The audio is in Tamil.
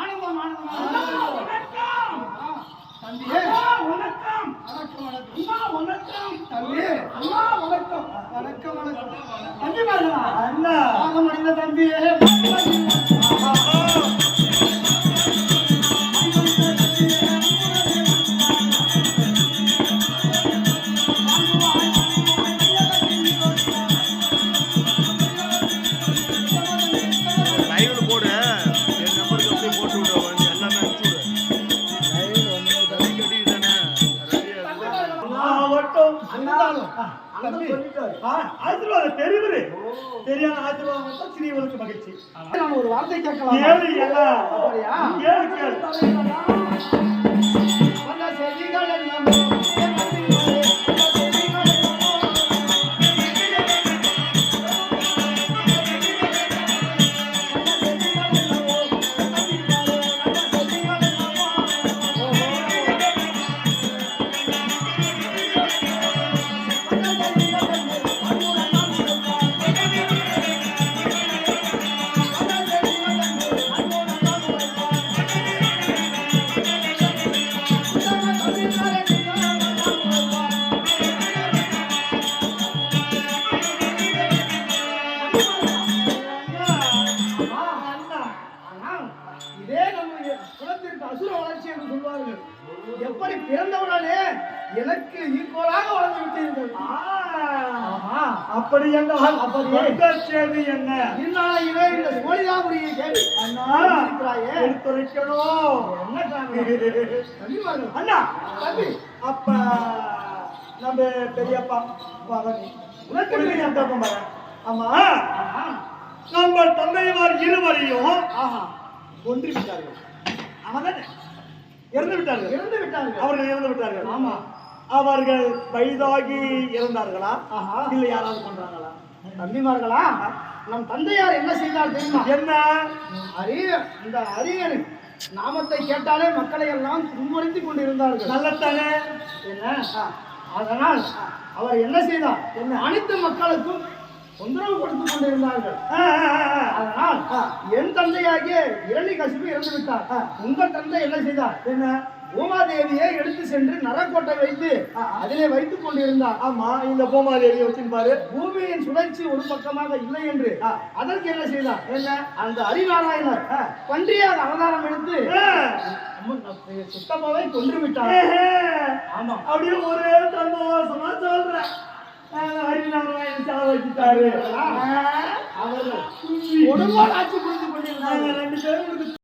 ஆனந்தம் ஆனந்தம். தம்பி வணக்கம். வணக்கம் தம்பி. வணக்கம் வணக்கம் வணக்கம். தம்பி பாருங்க அண்ணா மனித தம்பி. மகிழ்ச்சி. நான் ஒரு வார்த்தை கேட்கலாம். எப்படி பிறந்தவுடனே எனக்கு ஈக்குவலாக வளர்ந்து விட்டீர்கள். அப்படி என்றால் செய்தி என்ன? இந்நாளையிலே இந்த சோழிதாபுரியை கேள்வி எடுத்துரைக்கணும். அண்ணா தம்பி அப்ப நம்ம பெரியப்பா உனக்கு ஆமா நம்ம தந்தையார் இருவரையும் ஒன்றி விட்டார்கள். அவன் இறந்து விட்டார்கள். அவர்கள் இறந்து விட்டார்கள். ஆமா அவர்கள் வயதாகி இறந்தார்களா இல்லை யாராவது பண்றாங்களா? தம்பிமார்களா? நம் தந்தையார் என்ன செய்தார் தெரியுமா? என்ன இந்த அரியணை நாமத்தை கேட்டாலே மக்களை எல்லாம் துன்புறுத்திக் கொண்டிருந்தார்கள். நல்லத்தானே என்ன? அதனால் அவர் என்ன செய்தார்? அனைத்து மக்களுக்கும் தொந்தரவு கொடுத்துக் கொண்டிருந்தார்கள். அதனால் என் தந்தையாகிய இரணிகசிபு இறந்து விட்டார். உங்கள் தந்தை என்ன செய்தார்? என்ன பூமாதேவியை எடுத்து சென்று நரக்கோட்டை வைத்து அதிலே வைத்துக் கொண்டிருந்தார். ஆமா இந்த பூமாதேவியை வச்சிருப்பாரு. பூமியின் சுழற்சி ஒரு பக்கமாக இல்லை என்று அதற்கு என்ன செய்தார்? என்ன அந்த ஹரிநாராயணர் பன்றியாக அவதாரம் எடுத்து சுத்தமாவை கொன்று விட்டார். ஆமா அப்படியே ஒரே சந்தோஷமா சொல்றேன். ஹரிநாராயணன் சாவடித்தாரு. அவர்கள் ஒருபாடு ஆட்சி புரிந்து கொண்டிருந்தாங்க. 2 பேரும்